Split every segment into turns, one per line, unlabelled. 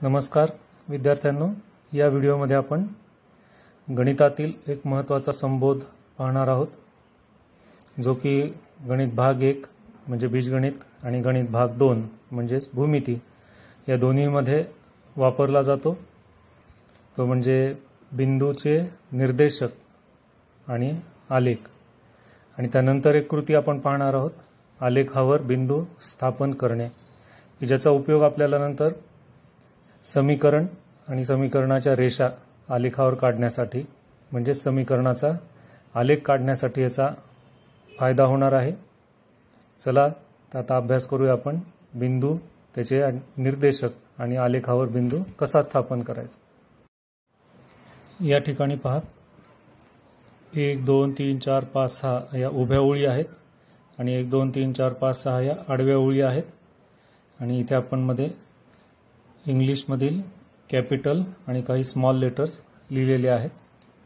नमस्कार विद्यार्थ्यांनो, या व्हिडिओमध्ये आपण गणितातील एक महत्त्वाचा संबोध पाहणार आहोत, जो की गणित भाग 1 म्हणजे बीजगणित आणि गणित भाग 2 म्हणजेच भूमिती या दोन्हीमध्ये वापरला जातो। तो म्हणजे बिंदूचे निर्देशक आणि आलेख। आणि त्यानंतर एक कृती आपण पाहणार आहोत, आलेखावर बिंदू स्थापन करणे, की ज्याचा उपयोग आपल्याला नंतर समीकरण आणि समीकरणाच्या रेषा आलेखावर काढण्यासाठी म्हणजे समीकरणाचा आलेख काढण्यासाठी याचा फायदा होणार आहे। चला आता अभ्यास करूया आपण बिंदू, त्याचे निर्देशक आणि आलेखावर बिंदू कसा स्थापन करायचा। या ठिकाणी पहा, 1 2 3 4 5 6 या उभ्या ओळी आहेत आणि 1 2 3 4 5 6 या आडव्या ओळी आहेत। आणि इथे आपण मध्ये इंग्लिशमधील कॅपिटल आणि काही स्मॉल लेटर्स लिहिलेले आहेत,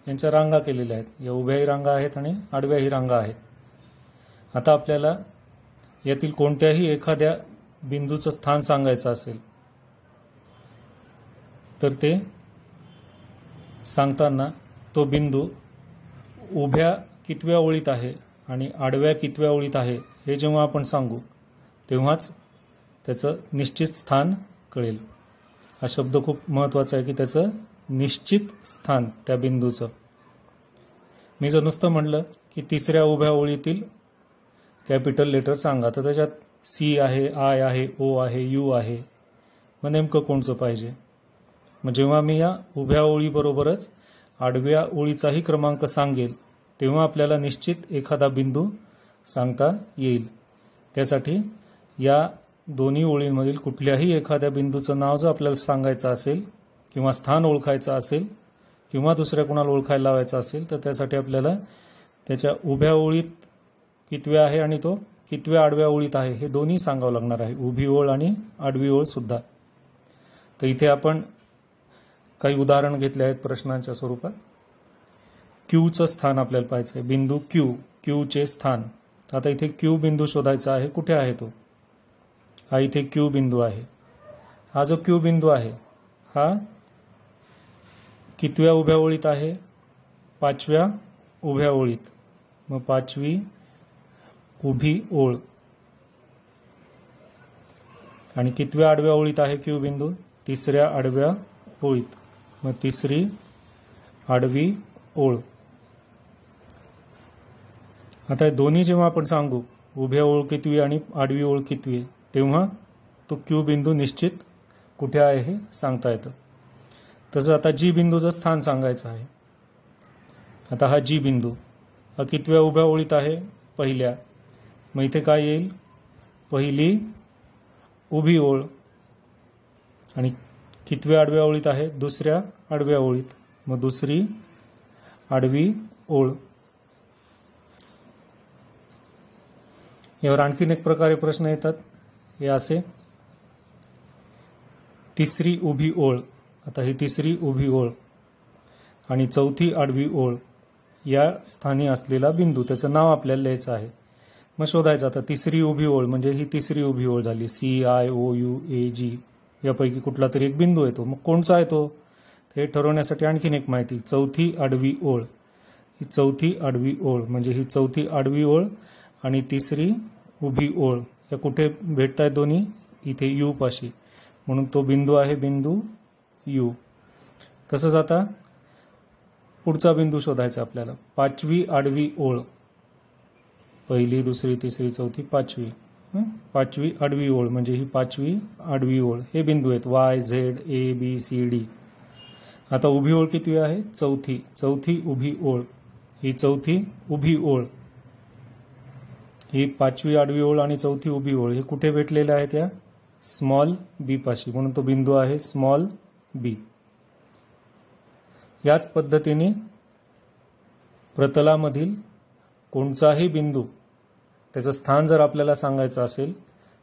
यांच्या रांगा केलेल्या आहेत। या उभ्याही रांगा आहेत आणि आडव्याही रांगा आहेत। आता आपल्याला यातील कोणत्याही एखाद्या बिंदूचं स्थान सांगायचं असेल तर ते सांगताना तो बिंदू उभ्या कितव्या ओळीत आहे आणि आडव्या कितव्या ओळीत आहे हे जेव्हा आपण सांगू तेव्हाच त्याचं निश्चित स्थान कळेल। हा शब्द खूप महत्त्वाचा आहे की त्याचं निश्चित स्थान त्या बिंदूचं। मी जर नुसतं म्हणलं की तिसऱ्या उभ्या ओळीतील कॅपिटल लेटर सांगा, तर त्याच्यात सी आहे, आय आहे, ओ आहे, यू आहे, मग नेमकं कोणचं पाहिजे। मग जेव्हा मी या उभ्या ओळीबरोबरच आडव्या ओळीचाही क्रमांक सांगेल तेव्हा आपल्याला निश्चित एखादा बिंदू सांगता येईल। त्यासाठी या दोन्ही ओळींमधील कुठल्याही एखाद्या बिंदूचं नाव जर आपल्याला सांगायचं असेल किंवा स्थान ओळखायचं असेल किंवा दुसऱ्या कोणाला ओळखायला लावायचं असेल तर त्यासाठी आपल्याला त्याच्या उभ्या ओळीत कितव्या आहे आणि तो कितव्या आडव्या ओळीत आहे हे दोन्ही सांगावं लागणार आहे, उभी ओळ आणि आडवी ओळ सुद्धा। तर इथे आपण काही उदाहरण घेतले आहेत प्रश्नांच्या स्वरूपात। क्यूचं स्थान आपल्याला पाहायचं आहे, बिंदू क्यूचे स्थान। आता इथे क्यू बिंदू शोधायचा आहे, कुठे आहे तो? हा इथे क्यू बिंदू आहे। हा जो क्यू बिंदू आहे हा कितव्या उभ्या ओळीत आहे? 5व्या उभ्या ओळीत। मग 5वी उभी ओळ। आणि कितव्या आडव्या ओळीत आहे क्यू बिंदू? 3ऱ्या आडव्या ओळीत। मग 3री आडवी ओळ। आता दोन्ही जेव्हा आपण सांगू उभ्या ओळ कितवी आणि आडवी ओळ कितवी तेव्हा तो क्यू बिंदू निश्चित कुठे आहे हे सांगता येतं। तसं आता जी बिंदूचं स्थान सांगायचं आहे। आता हा जी बिंदू हा कितव्या उभ्या ओळीत आहे? पहिल्या। मग इथे काय येईल? पहिली उभी ओळ। आणि कितव्या आडव्या ओळीत आहे? 2ऱ्या आडव्या ओळीत। मग 2री आडवी ओळ। यावर आणखीन एक प्रकारे प्रश्न येतात, हे असे, 3री उभी ओळ। आता ही 3री उभी ओळ आणि 4थी आडवी ओळ या स्थानी असलेला बिंदू, त्याचं नाव आपल्याला लिहायचं आहे। मग शोधायचं आता 3री उभी ओळ म्हणजे ही 3री उभी ओळ झाली, C I O U A जी यापैकी कुठला तरी एक बिंदू येतो। मग कोणचा आहे तो हे ठरवण्यासाठी आणखीन एक माहिती, 4थी आडवी ओळ। ही 4थी आडवी ओळ म्हणजे ही 4थी आडवी ओळ आणि 3री उभी ओळ या कुठे भेटतायत दोन्ही? इथे यू पाशी, म्हणून तो बिंदू आहे बिंदू यू। तसंच आता पुढचा बिंदू शोधायचा आपल्याला, 5वी आडवी ओळ। पहिली, 2री, 3री, 4थी, 5वी। 5वी आडवी ओळ म्हणजे ही 5वी आडवी ओळ। हे बिंदू आहेत Y Z A B C D. आता उभी ओळ कितवी आहे? 4थी उभी ओळ। ही 4थी उभी ओळ, ही 5वी आडवी ओळ आणि 4थी उभी ओळ हे कुठे भेटलेले आहेत? या स्मॉल बी पाशी, म्हणून तो बिंदू आहे स्मॉल बी। याच पद्धतीने प्रतलामधील कोणताही बिंदू त्याचं स्थान जर आपल्याला सांगायचं असेल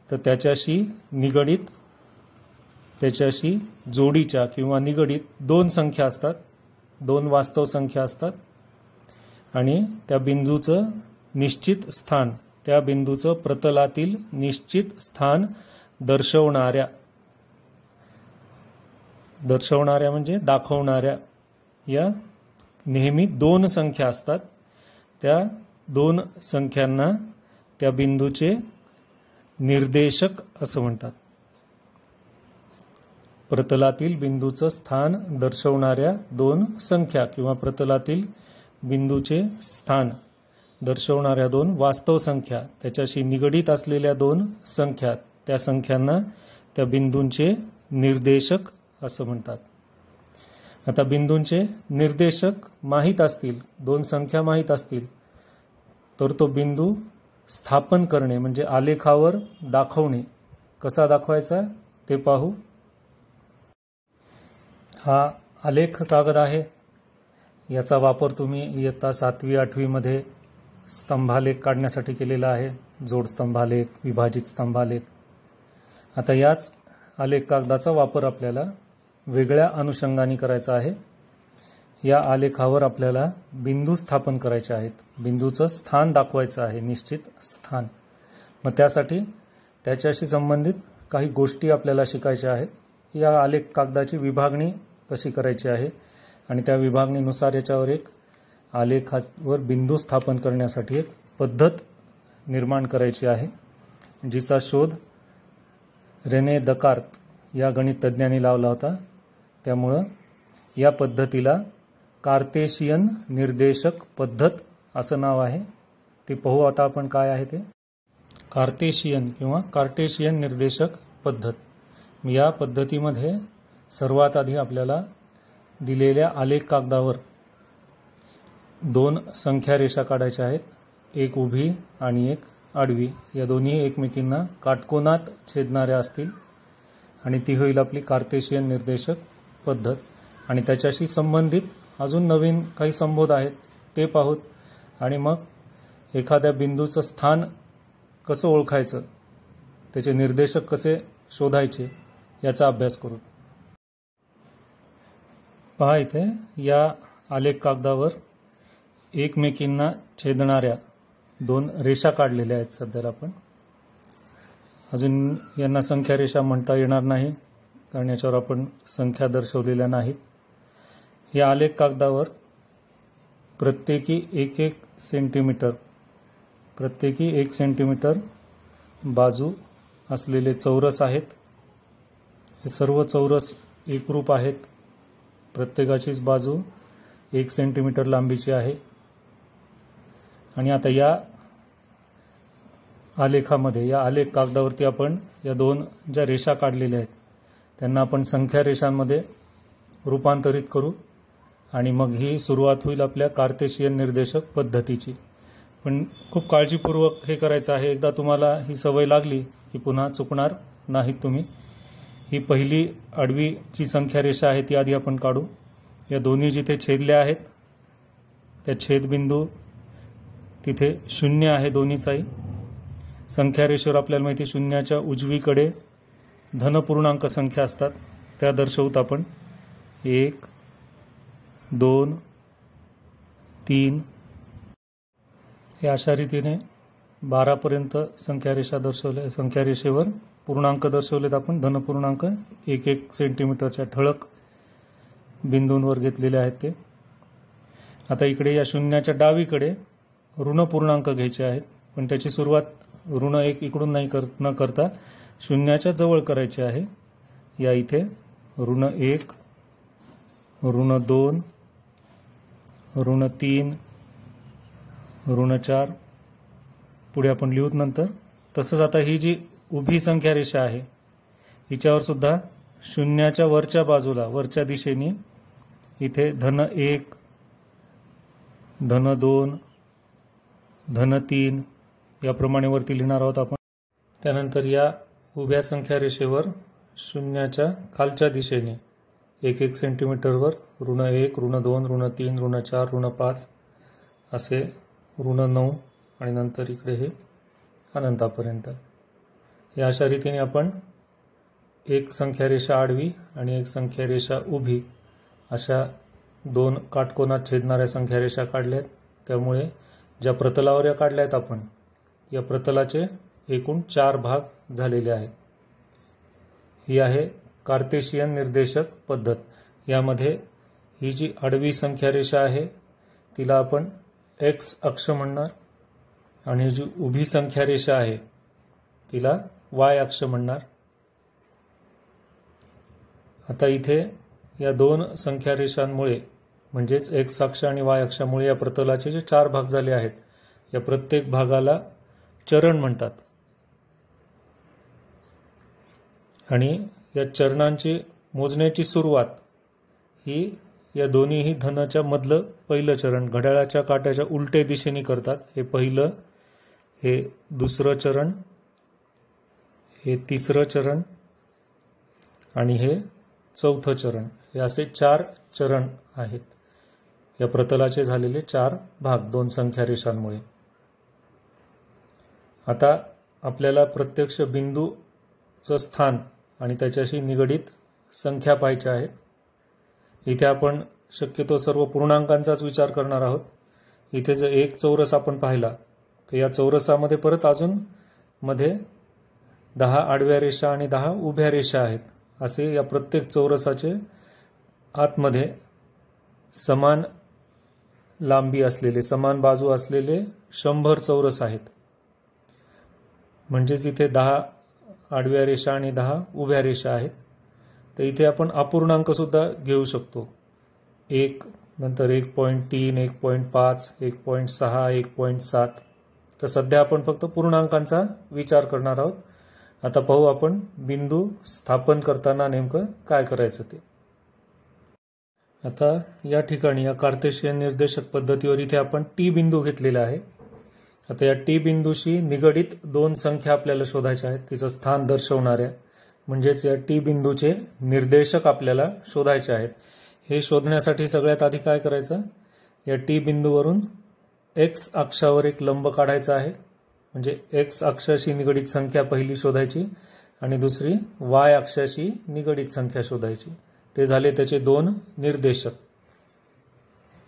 तर त्याच्याशी निगडित, त्याच्याशी जोडीच्या किंवा निगडित 2 संख्या असतात, 2 वास्तव संख्या असतात। आणि त्या बिंदूचं निश्चित स्थान, त्या बिंदूचं प्रतलातील निश्चित स्थान दर्शवणाऱ्या दर्शवणाऱ्या म्हणजे दाखवणाऱ्या या नेहमी दोन संख्या असतात. त्या दोन संख्यांना त्या बिंदूचे निर्देशक असं म्हणतात. प्रतलातील बिंदूचं स्थान दर्शवणाऱ्या दोन संख्या किंवा प्रतलातील बिंदूचे स्थान दर्शवणाऱ्या दोन वास्तव संख्या, त्याच्याशी निगडीत असलेल्या दोन संख्या, त्या संख्यांना त्या बिंदूंचे निर्देशक असं म्हणतात. आता बिंदूंचे निर्देशक माहीत असतील, दोन संख्या माहीत असतील, तर तो बिंदू स्थापन करणे म्हणजे आलेखावर दाखवणे. कसा दाखवायचा ते पाहू. हा आलेख कागद आहे. याचा वापर तुम्ही इयत्ता 7वी 8वी मध्ये स्तंभालेख काढण्यासाठी केलेला आहे. जोड स्तंभालेख, विभाजित स्तंभालेख. आता याच आलेख कागदाचा वापर आपल्याला वेगळ्या अनुषंगाने करायचा आहे. या आलेखावर आपल्याला बिंदू स्थापन करायचे आहेत. बिंदूचं स्थान दाखवायचं आहे, निश्चित स्थान. मग त्यासाठी त्याच्याशी संबंधित काही गोष्टी आपल्याला शिकायच्या आहेत. या आलेख कागदाची विभागणी कशी करायची आहे आणि त्या विभागणीनुसार याच्यावर एक आलेखावर बिंदू स्थापन करण्यासाठी एक पद्धत निर्माण करायची आहे, जिचा शोध रेने दकार्त या गणित तज्ज्ञांनी लावला होता. त्यामुळं या पद्धतीला कार्तेशियन निर्देशक पद्धत असं नाव आहे. ते पाहू आता आपण काय आहे ते. कार्तेशियन किंवा कार्टेशियन निर्देशक पद्धत. या पद्धतीमध्ये सर्वात आधी आपल्याला दिलेल्या आलेख कागदावर दोन संख्या रेषा काढायच्या आहेत. एक उभी आणि एक आडवी. या दोन्ही एकमेकींना काटकोनात छेदणाऱ्या असतील आणि ती होईल आपली कार्तेशियन निर्देशक पद्धत. आणि त्याच्याशी संबंधित अजून नवीन काही संबोध आहेत ते पाहूत आणि मग एखाद्या बिंदूचं स्थान कसं ओळखायचं, त्याचे निर्देशक कसे शोधायचे याचा अभ्यास करू. पहा इथे या आलेख कागदावर एकमेकींना छेदणाऱ्या दोन रेषा काढलेल्या आहेत. सध्याला आपण अजून यांना संख्या रेषा म्हणता येणार नाही, कारण याच्यावर आपण संख्या दर्शवलेल्या नाहीत. या आलेख कागदावर प्रत्येकी 1-1 सेंटीमीटर, प्रत्येकी 1 सेंटीमीटर बाजू असलेले चौरस आहेत. हे सर्व चौरस एकरूप आहेत. प्रत्येकाचीच बाजू 1 सेंटीमीटर लांबीची आहे. आणि आता या आलेखामध्ये, या आलेख कागदावरती आपण या दोन ज्या रेषा काढलेल्या आहेत त्यांना आपण संख्या रेषांमध्ये रूपांतरित करू आणि मग ही सुरुवात होईल आपल्या कार्तेशियन निर्देशक पद्धतीची. पण खूप काळजीपूर्वक हे करायचं आहे. एकदा तुम्हाला ही सवय लागली की पुन्हा चुकणार नाहीत तुम्ही. ही पहिली आडवीची संख्या रेषा आहे ती आधी आपण काढू. या दोन्ही जिथे छेदल्या आहेत त्या छेदबिंदू तिथे 0 आहे दोन्हीचाही. संख्या रेषेवर आपल्याला माहिती शून्याच्या उजवीकडे धनपूर्णांक संख्या असतात, त्या दर्शवत आपण 1, 2, 3 या अशा रीतीने 12 पर्यंत संख्या रेषा दर्शवल्या. संख्या रेषेवर पूर्णांक दर्शवलेत आपण, धनपूर्णांक 1-1 सेंटीमीटरच्या ठळक बिंदूंवर घेतलेले आहेत ते. आता इकडे या शून्याच्या डावीकडे ऋण पूर्णांक घ्यायचे आहेत, पण त्याची सुरुवात ऋण 1 इकडून न करता शून्याच्या जवळ करायची आहे. या इथे ऋण 1, ऋण 2, ऋण 3, ऋण 4 पुढे आपण लिहूत नंतर. तसंच आता ही जी उभी संख्या रेषा आहे हिच्यावर सुद्धा शून्याच्या वरच्या बाजूला, वरच्या दिशेने इथे धन 1, धन 2, धन 3 याप्रमाणे वरती लिहिणार आहोत आपण. त्यानंतर या उभ्या संख्या रेषेवर शून्याच्या खालच्या दिशेने 1-1 सेंटीमीटरवर ऋण 1, ऋण 2, ऋण 3, ऋण 4, ऋण 5 असे ऋण 9 आणि नंतर इकडे हे अनंतापर्यंत. या अशा रीतीने आपण एक संख्या रेषा आडवी आणि एक संख्या रेषा उभी अशा दोन काटकोनात छेदणाऱ्या संख्या रेषा काढल्यात. त्यामुळे ज्या प्रतलावर या काढल्यात आपण, या प्रतलाचे एकूण 4 भाग झालेले आहेत. ही आहे कार्तेशियन निर्देशक पद्धत. यामध्ये ही जी आडवी संख्या रेषा आहे तिला आपण एक्स अक्ष म्हणणार आणि जी उभी संख्या रेषा आहे तिला वाय अक्ष म्हणणार. आता इथे या दोन संख्या रेषांमुळे म्हणजेच एक्स अक्ष आणि वाय अक्षामुळे या प्रतलाचे जे 4 भाग झाले आहेत, या प्रत्येक भागाला चरण म्हणतात. आणि या चरणांची मोजण्याची सुरुवात ही या दोन्हीही धनच्या मधलं पहिलं चरण घड्याळाच्या काट्याच्या उलटे दिशेने करतात. हे पहिलं, हे दुसरं चरण, हे तिसरं चरण आणि हे चौथं चरण. हे असे 4 चरण आहेत. या प्रतलाचे झालेले 4 भाग दोन संख्या रेषांमुळे. आता आपल्याला प्रत्यक्ष बिंदूचं स्थान आणि त्याच्याशी निगडित संख्या पाहायच्या आहेत. इथे आपण शक्यतो सर्व पूर्णांकांचाच विचार करणार आहोत. इथे जर एक चौरस आपण पाहिला तर या चौरसामध्ये परत अजून मध्ये 10 आडव्या रेषा आणि 10 उभ्या रेषा आहेत. असे या प्रत्येक चौरसाचे आतमध्ये समान लांबी असलेले, समान बाजू असलेले 100 चौरस आहेत. म्हणजेच इथे 10 आडव्या रेषा आणि 10 उभ्या रेषा आहेत. तर इथे आपण अपूर्णांक सुद्धा घेऊ शकतो. 1, नंतर 1.3, 1.5, 1.6, 1.7. तर सध्या आपण फक्त पूर्णांकांचा विचार करणार आहोत. आता पाहू आपण बिंदू स्थापन करताना नेमकं काय करायचं ते. आता या ठिकाणी या कार्तेशियन निर्देशक पद्धतीवर इथे आपण टी बिंदू घेतलेला आहे. आता या टी बिंदूशी निगडित 2 संख्या आपल्याला शोधायच्या आहेत, तिचं स्थान दर्शवणाऱ्या. म्हणजेच या टी बिंदूचे निर्देशक आपल्याला शोधायचे आहेत. हे शोधण्यासाठी सगळ्यात आधी काय करायचं, या टी बिंदूवरून एक्स अक्षावर एक लंब काढायचा आहे. म्हणजे एक्स अक्षाशी निगडित संख्या पहिली शोधायची आणि दुसरी वाय अक्षाशी निगडित संख्या शोधायची. ते झाले त्याचे 2 निर्देशक.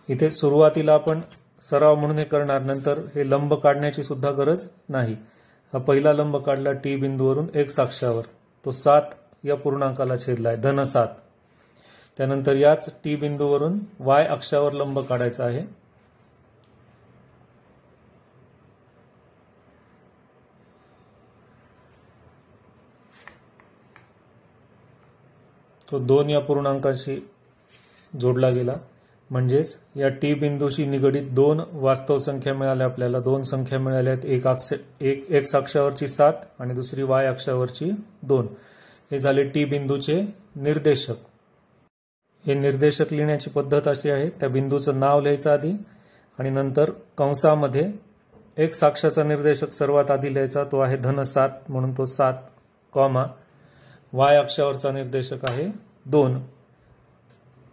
इथे सुरुवातीला आपण सराव म्हणून हे करणार, नंतर हे लंब काढण्याची सुद्धा गरज नाही. हा पहिला लंब काढला टी बिंदूवरून एक्स अक्षावर, तो 7 या पूर्णांकाला छेदलाय, धन 7. त्यानंतर याच टी बिंदूवरून वाय अक्षावर लंब काढायचा आहे. तो 2 या पूर्णांकाशी जोडला गेला. म्हणजेच या टी बिंदूशी निगडित 2 वास्तव संख्या मिळाल्या आपल्याला. 2 संख्या मिळाल्यात, एक एक्स अक्षावरची 7 आणि दुसरी वाय अक्षावरची 2. हे झाले टी बिंदूचे निर्देशक. हे निर्देशक लिहिण्याची पद्धत अशी आहे, त्या बिंदूचं नाव लिहायचं आधी आणि नंतर कंसामध्ये एक्स अक्षाचा निर्देशक सर्वात आधी लिहायचा, तो आहे धन 7 म्हणून तो 7, कॉमा वाय अक्षावरचा निर्देशक आहे 2,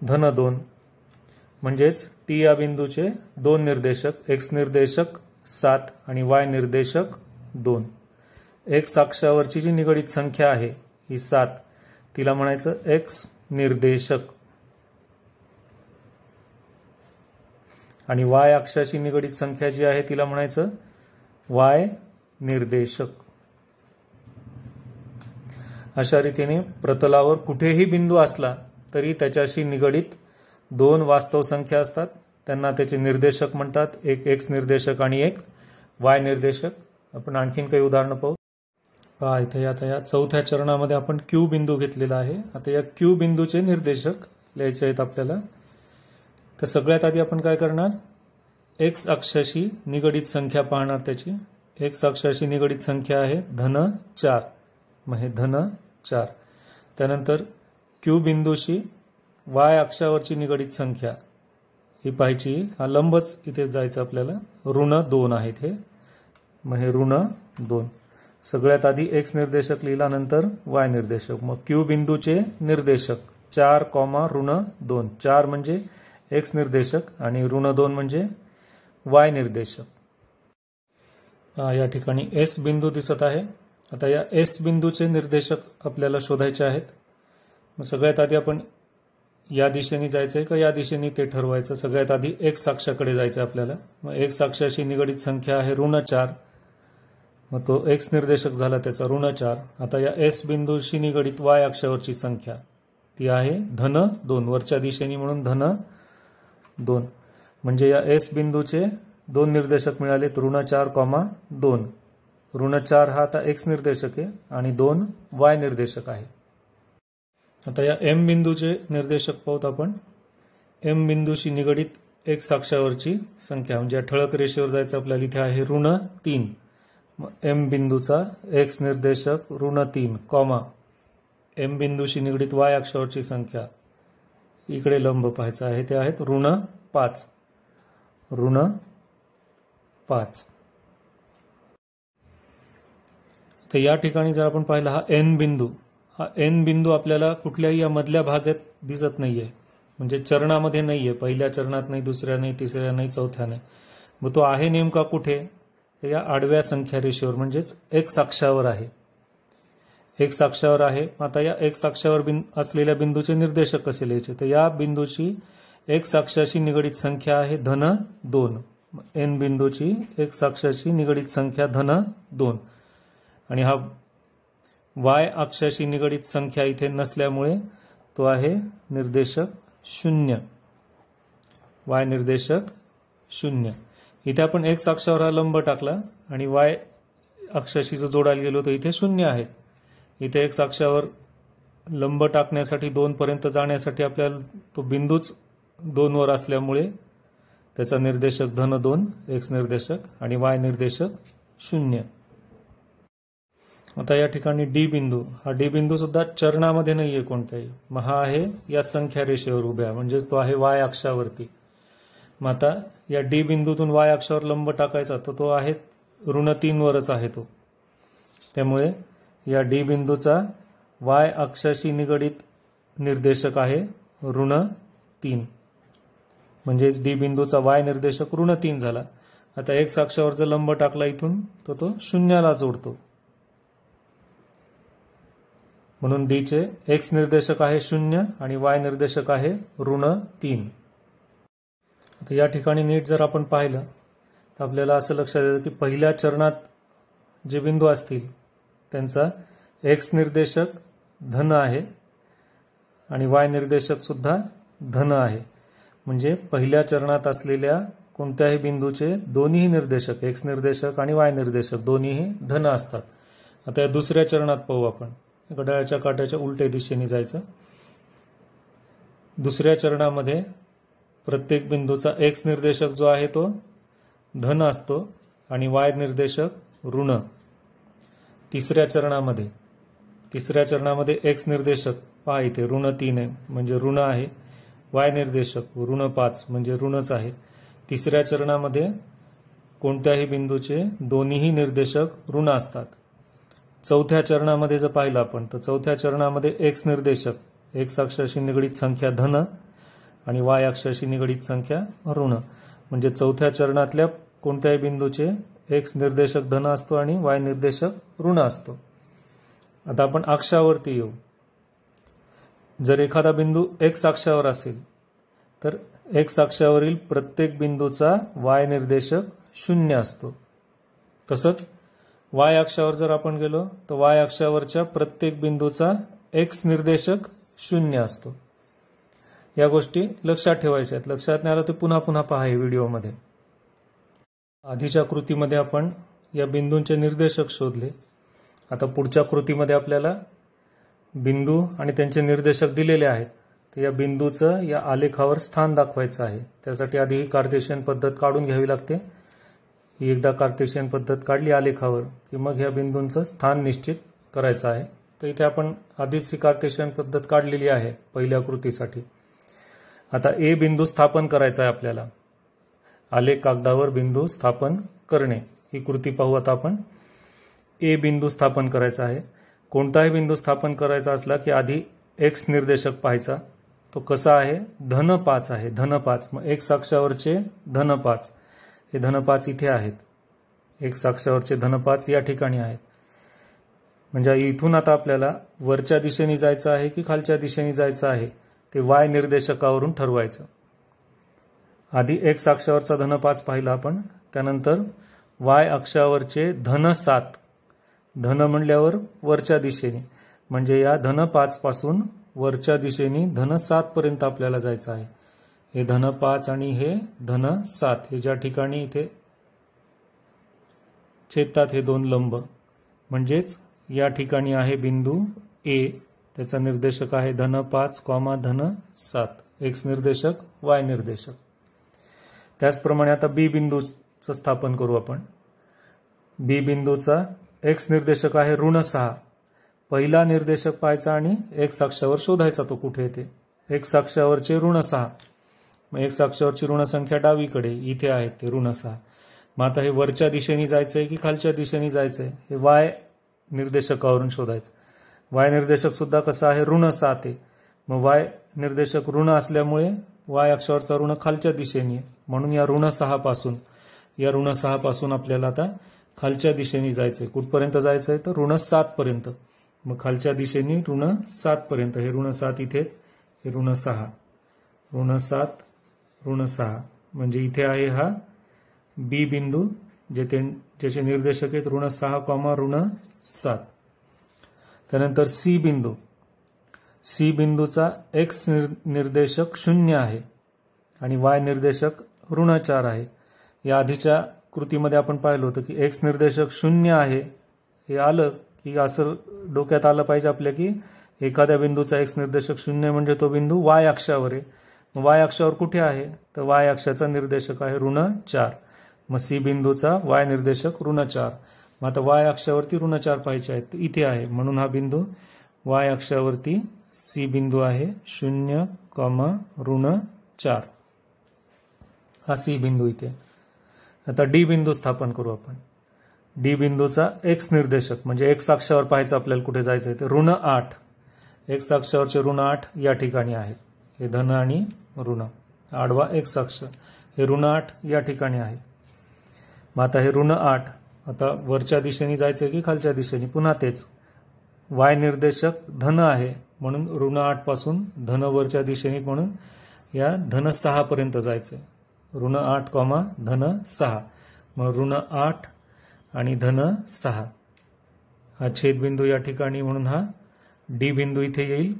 धन 2. म्हणजेच टी या बिंदूचे 2 निर्देशक, एक्स निर्देशक 7 आणि वाय निर्देशक 2. एक्स अक्षावरची जी निगडित संख्या आहे ही 7, तिला म्हणायचं एक्स निर्देशक. आणि वाय अक्षाशी निगडित संख्या जी आहे तिला म्हणायचं वाय निर्देशक. अशा रीतीने प्रतलावर कुठेही बिंदू असला तरी त्याच्याशी निगडित 2 वास्तव संख्या असतात, त्यांना त्याचे निर्देशक म्हणतात. एक एक्स निर्देशक आणि एक वाय निर्देशक. आपण आणखीन काही उदाहरणं पाहू. पहा इथे आता या चौथ्या चरणामध्ये आपण क्यू बिंदू घेतलेला आहे. आता या क्यू बिंदूचे निर्देशक लिहायचे आहेत आपल्याला. तर सगळ्यात आधी आपण काय करणार, एक्स अक्षाशी निगडित संख्या पाहणार. त्याची एक्स अक्षाशी निगडित संख्या आहे धन 4, मग हे धन 4. त्यानंतर क्यू बिंदूशी वाय अक्षावरची निगडित संख्या ही पाहायची. हा लंबच इथे जायचं आपल्याला. ऋण 2 आहेत हे, मग हे ऋण 2. सगळ्यात आधी एक्स निर्देशक लिहिला, नंतर वाय निर्देशक. मग क्यू बिंदूचे निर्देशक 4, ऋण 2. 4 म्हणजे एक्स निर्देशक आणि ऋण 2 म्हणजे वाय निर्देशक. या ठिकाणी एस बिंदू दिसत आहे. आता या एस बिंदूचे निर्देशक आपल्याला शोधायचे आहेत. मग सगळ्यात आधी आपण या दिशेने जायचंय का या दिशेने ते ठरवायचं. सगळ्यात आधी एक्स अक्षाकडे जायचं आपल्याला. मग एक्स अक्षाशी निगडित संख्या आहे ऋण 4, मग तो एक्स निर्देशक झाला त्याचा ऋण 4. आता या एस बिंदूशी निगडित वाय अक्षावरची संख्या ती आहे धन 2, वरच्या दिशेने म्हणून धन 2. म्हणजे या एस बिंदूचे 2 निर्देशक मिळाले, ऋण 4, 2. ऋण 4 हा आता एक्स निर्देशक आहे आणि 2 वाय निर्देशक आहे. आता या एम बिंदूचे निर्देशक पाहूत आपण. एम बिंदूशी निगडित एक्स अक्षावरची संख्या म्हणजे या ठळक रेषेवर जायचं आपल्याला, इथे आहे ऋण 3. एम बिंदूचा एक्स निर्देशक ऋण 3, एम बिंदूशी निगडित वाय अक्षावरची संख्या इकडे लंब पाहायचं आहे, ते आहेत ऋण 5. ऋण 5. तर या ठिकाणी जर आपण पाहिलं हा एन बिंदू आपल्याला कुठल्याही या मधल्या भागात दिसत नाहीये, म्हणजे चरणामध्ये नाहीये. पहिल्या चरणात नाही, दुसऱ्या नाही, तिसऱ्या नाही, चौथ्या नाही. मग तो आहे नेमका कुठे? तर या आडव्या संख्या रेषेवर म्हणजेच एक्स अक्षावर आहे. एक्स अक्षावर आहे. आता या एक्स अक्षावर असलेल्या बिंदूचे निर्देशक कसे लिहायचे? तर या बिंदूची एक्स अक्षाशी निगडित संख्या आहे धन 2. एन बिंदूची एक्स अक्षाशी निगडित संख्या धन 2 आणि हा वाय अक्षाशी निगडित संख्या इथे नसल्यामुळे तो आहे निर्देशक 0. वाय निर्देशक 0. इथे आपण एक्स अक्षावर हा लंब टाकला आणि वाय अक्षाशी जर जोडायला गेलो तर इथे 0 आहेत. इथे एक्स अक्षावर लंब टाकण्यासाठी 2 पर्यंत जाण्यासाठी आपल्याला तो बिंदूच 2 वर असल्यामुळे त्याचा निर्देशक धन 2 एक्स निर्देशक आणि वाय निर्देशक 0. आता या ठिकाणी डी बिंदू, हा डी बिंदू सुद्धा चरणामध्ये नाहीये कोणत्याही. मग हा आहे या संख्या रेषेवर उभ्या, म्हणजेच तो आहे वाय अक्षावरती. मग आता या डी बिंदूतून वाय अक्षावर लंब टाकायचा तर तो आहे ऋण 3 वरच आहे तो. त्यामुळे या डी बिंदूचा वाय अक्षाशी निगडित निर्देशक आहे ऋण 3. म्हणजेच डी बिंदूचा वाय निर्देशक ऋण 3 झाला. आता एक्स अक्षावर जर लंब टाकला इथून तर तो 0ला जोडतो. म्हणून डी चे एक्स निर्देशक आहे 0 आणि वाय निर्देशक आहे ऋण 3. आता या ठिकाणी नीट जर आपण पाहिलं तर आपल्याला असं लक्षात येतं की पहिल्या चरणात जे बिंदू असतील त्यांचा एक्स निर्देशक धन आहे आणि वाय निर्देशक सुद्धा धन आहे. म्हणजे पहिल्या चरणात असलेल्या कोणत्याही बिंदूचे दोन्ही निर्देशक एक्स निर्देशक आणि वाय निर्देशक दोन्हीही धन असतात. आता या दुसऱ्या चरणात पाहू आपण. घड्याळाच्या काट्याच्या उलट्या दिशेने जायचं. दुसऱ्या चरणामध्ये प्रत्येक बिंदूचा एक्स निर्देशक जो आहे तो धन असतो आणि वाय निर्देशक ऋण. तिसऱ्या चरणामध्ये एक्स निर्देशक पहा इथे ऋण 3 आहे म्हणजे ऋण आहे. वाय निर्देशक ऋण 5 म्हणजे ऋणच आहे. तिसऱ्या चरणामध्ये कोणत्याही बिंदूचे दोन्हीही निर्देशक ऋण असतात. चौथ्या चरणामध्ये जर पाहिलं आपण तर चौथ्या चरणामध्ये एक्स निर्देशक एक्स अक्षाशी निगडित संख्या धन आणि वाय अक्षाशी निगडित संख्या ऋण. म्हणजे चौथ्या चरणातल्या कोणत्याही बिंदूचे एक्स निर्देशक धन असतो आणि वाय निर्देशक ऋण असतो. आता आपण अक्षावरती येऊ. जर एखादा बिंदू एक्स अक्षावर असेल तर एक्स अक्षावरील प्रत्येक बिंदूचा वाय निर्देशक 0 असतो. तसंच वाय अक्षावर जर आपण गेलो तर वाय अक्षावरच्या प्रत्येक बिंदूचा एक्स निर्देशक 0 असतो. या गोष्टी लक्षात ठेवायच्या आहेत. लक्षात नाही आलं तर पुन्हा पुन्हा पहा हे व्हिडिओमध्ये. आधीच्या कृतीमध्ये आपण या बिंदूंचे निर्देशक शोधले. आता पुढच्या कृतीमध्ये आपल्याला बिंदू आणि त्यांचे निर्देशक दिलेले आहेत. तर या बिंदूचं या आलेखावर स्थान दाखवायचं आहे. त्यासाठी आधी ही कार्टेशियन पद्धत काढून घ्यावी लागते. ही एकदा कार्टेशियन पद्धत काढली आलेखावर की मग ह्या बिंदूंचं स्थान निश्चित करायचं आहे. तर इथे आपण आधीच ही कार्टेशियन पद्धत काढलेली आहे पहिल्या कृतीसाठी. आता ए बिंदू स्थापन करायचा आहे आपल्याला. आलेख कागदावर बिंदू स्थापन करणे ही कृती पाहू आता आपण. ए बिंदू स्थापन करायचा आहे. कोणताही बिंदू स्थापन करायचा असला की आधी एक्स निर्देशक पाहायचा. तो कसा आहे? धन 5 आहे. धन 5. मग एक्स अक्षावरचे धन 5 हे धन 5 इथे आहेत. एक्स अक्षावरचे धन 5 या ठिकाणी आहेत. म्हणजे इथून आता आपल्याला वरच्या दिशेने जायचं आहे की खालच्या दिशेने जायचं आहे ते वाय निर्देशकावरून ठरवायचं. आधी एक्स अक्षावरचा धन 5 पाहिला आपण. त्यानंतर वाय अक्षावरचे धन 7, धन म्हणल्यावर वरच्या दिशेने, म्हणजे या धन 5 पासून वरच्या दिशेने धन 7 पर्यंत आपल्याला जायचं आहे. हे धन 5 आणि हे धन 7 हे ज्या ठिकाणी इथे छेदतात हे दोन लंब, म्हणजेच या ठिकाणी आहे बिंदू ए, त्याचा निर्देशक आहे धन 5, धन 7, एक्स निर्देशक वाय निर्देशक. त्याचप्रमाणे आता बी बिंदूचं स्थापन करू आपण. बी बिंदूचा एक्स निर्देशक आहे ऋण 6. पहिला निर्देशक पाहायचा आणि एक्स अक्षावर शोधायचा तो कुठे येते. एक्स अक्षावरचे ऋण 6, मग एक्स अक्षावरची ऋण संख्या डावीकडे इथे आहेत ते ऋण 6. मग आता हे वरच्या दिशेने जायचंय की खालच्या दिशेने जायचंय हे वाय निर्देशकावरून शोधायचं. वाय निर्देशक सुद्धा कसं आहे ऋण 7 आहे. मग वाय निर्देशक ऋण असल्यामुळे वाय अक्षावरचा ऋण खालच्या दिशेने, म्हणून या ऋण 6 पासून आपल्याला आता खालच्या दिशेने जायचंय. कुठपर्यंत जायचंय तर ऋण 7 पर्यंत. मग खालच्या दिशेने ऋण 7 पर्यंत. हे ऋण 7 इथे, हे ऋण 6, ऋण 7 ऋण 6, म्हणजे इथे आहे हा बी बिंदू ज्याचे निर्देशक आहेत ऋण 6, ऋण 7. त्यानंतर सी बिंदू. सी बिंदूचा एक्स निर्देशक 0 आहे आणि वाय निर्देशक ऋण 4 आहे. या आधीच्या कृतीमध्ये आपण पाहिलं होतं की एक्स निर्देशक 0 आहे हे आलं की असं डोक्यात आलं पाहिजे आपल्या की एखाद्या बिंदूचा एक्स निर्देशक 0 म्हणजे तो बिंदू वाय अक्षावर आहे. वाय अक्षावर कुठे आहे तर वाय अक्षाचा निर्देशक आहे ऋण 4. मग सी बिंदूचा वाय निर्देशक ऋण 4. मग आता वाय अक्षावरती ऋण 4 पाहिजे आहेत, इथे आहे, म्हणून हा बिंदू वाय अक्षावरती सी बिंदू आहे 0, ऋण 4. हा सी बिंदू इथे. आता डी बिंदू स्थापन करू आपण. डी बिंदूचा एक्स निर्देशक म्हणजे एक्स अक्षावर पाहायचं आपल्याला कुठे जायचं आहे ते ऋण 8. एक्स अक्षावरचे ऋण 8 या ठिकाणी आहेत. हे धन आणि ऋण, आडवा एक्स अक्ष, हे ऋण 8 या ठिकाणी आहे. मग आता हे ऋण 8 आता वरच्या दिशेने जायचं की खालच्या दिशेने, पुन्हा तेच. वाय निर्देशक धन आहे म्हणून ऋण 8 पासून धन वरच्या दिशेने, म्हणून या धन 6 पर्यंत जायचंय. ऋण 8, धन 6. मग ऋण 8 आणि धन 6 हा छेदबिंदू या ठिकाणी, म्हणून हा डी बिंदू इथे येईल.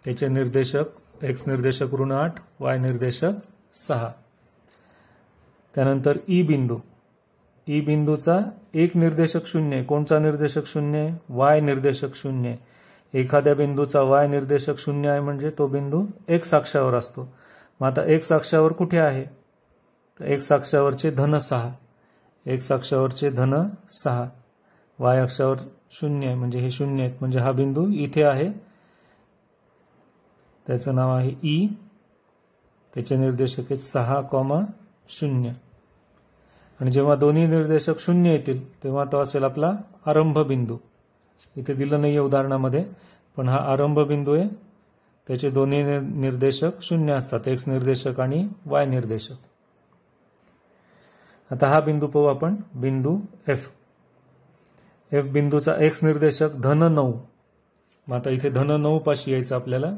त्याचे निर्देशक एक्स निर्देशक ऋण 8, वाय निर्देशक 6. त्यानंतर ई बिंदू. ई बिंदूचा एक निर्देशक 0. कोणचा निर्देशक 0? वाय निर्देशक 0. एखाद्या बिंदूचा वाय निर्देशक 0 आहे म्हणजे तो बिंदू एक्स अक्षावर असतो. मग आता एक्स अक्षावर कुठे आहे तर एक्स अक्षावरचे धन 6, एक्स अक्षावरचे धन 6, वाय अक्षावर 0 आहे म्हणजे हे 0 आहेत, म्हणजे हा बिंदू इथे आहे. त्याचं नाव आहे ई. त्याचे निर्देशक आहेत 6, 0. आणि जेव्हा दोन्ही निर्देशक 0 येतील तेव्हा तो असेल आपला आरंभ बिंदू. इथे दिलं नाहीये उदाहरणामध्ये, पण हा आरंभ बिंदू आहे. त्याचे दोन्ही निर्देशक 0 असतात, एक्स निर्देशक आणि वाय निर्देशक. आता हा बिंदू पाहू आपण, बिंदू एफ. एफ बिंदूचा एक्स निर्देशक धन 9. मग आता इथे धन 9 पाशी यायचं आपल्याला.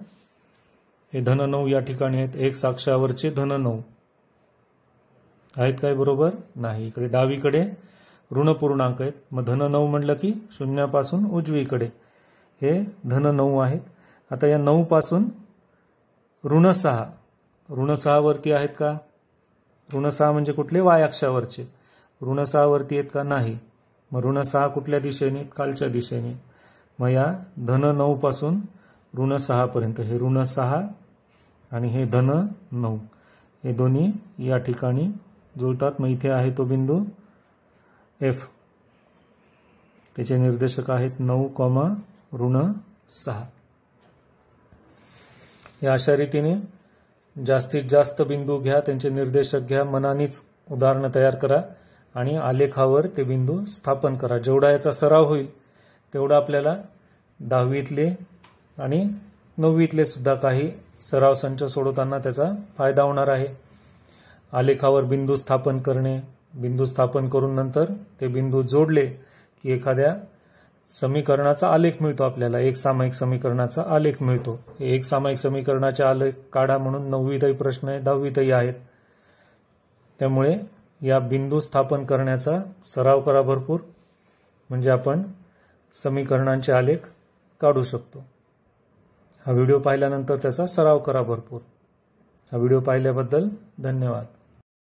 हे धन 9 या ठिकाणी आहेत. एक्स अक्षावरचे धन 9 आहेत काय? बरोबर नाही. इकडे डावीकडे ऋण पूर्णांक आहेत. मग धन 9 म्हणलं की 0 पासून उजवीकडे हे धन 9 आहेत. आता या 9 पासून ऋण 6. ऋण 6 वरती आहेत का? ऋण 6 म्हणजे कुठले? वाय अक्षावरचे. ऋण 6 वरती आहेत का? नाही. मग ऋण 6 कुठल्या दिशेने? खालच्या दिशेने. मग या धन 9 पासून ऋण 6 पर्यंत हे ऋण 6 आणि हे धन 9 हे दोन्ही या ठिकाणी जुळतात. मग इथे आहे तो बिंदू एफ. त्याचे निर्देशक आहेत 9, ऋण 6. या अशा रीतीने जास्तीत जास्त बिंदू घ्या, त्यांचे निर्देशक घ्या, मनानेच उदाहरणं तयार करा आणि आलेखावर ते बिंदू स्थापन करा. जेवढा याचा सराव होईल तेवढा आपल्याला 10वीतले आणि 9वीतले सुद्धा काही सराव संच सोडवताना त्याचा फायदा होणार आहे. आलेखावर बिंदू स्थापन करणे, बिंदू स्थापन करून नंतर ते बिंदू जोडले की एखाद्या समीकरणाचा आलेख मिळतो आपल्याला. एक सामायिक समीकरणाचा आलेख मिळतो. हे एक सामायिक समीकरणाचे आलेख काढा म्हणून 9वीतही प्रश्न आहे, 10वीतही आहेत. त्यामुळे या बिंदू स्थापन करण्याचा सराव करा भरपूर, म्हणजे आपण समीकरणांचे आलेख काढू शकतो. हा व्हिडिओ पाहिल्यानंतर त्याचा सराव करा भरपूर. हा व्हिडिओ पाहिल्याबद्दल धन्यवाद.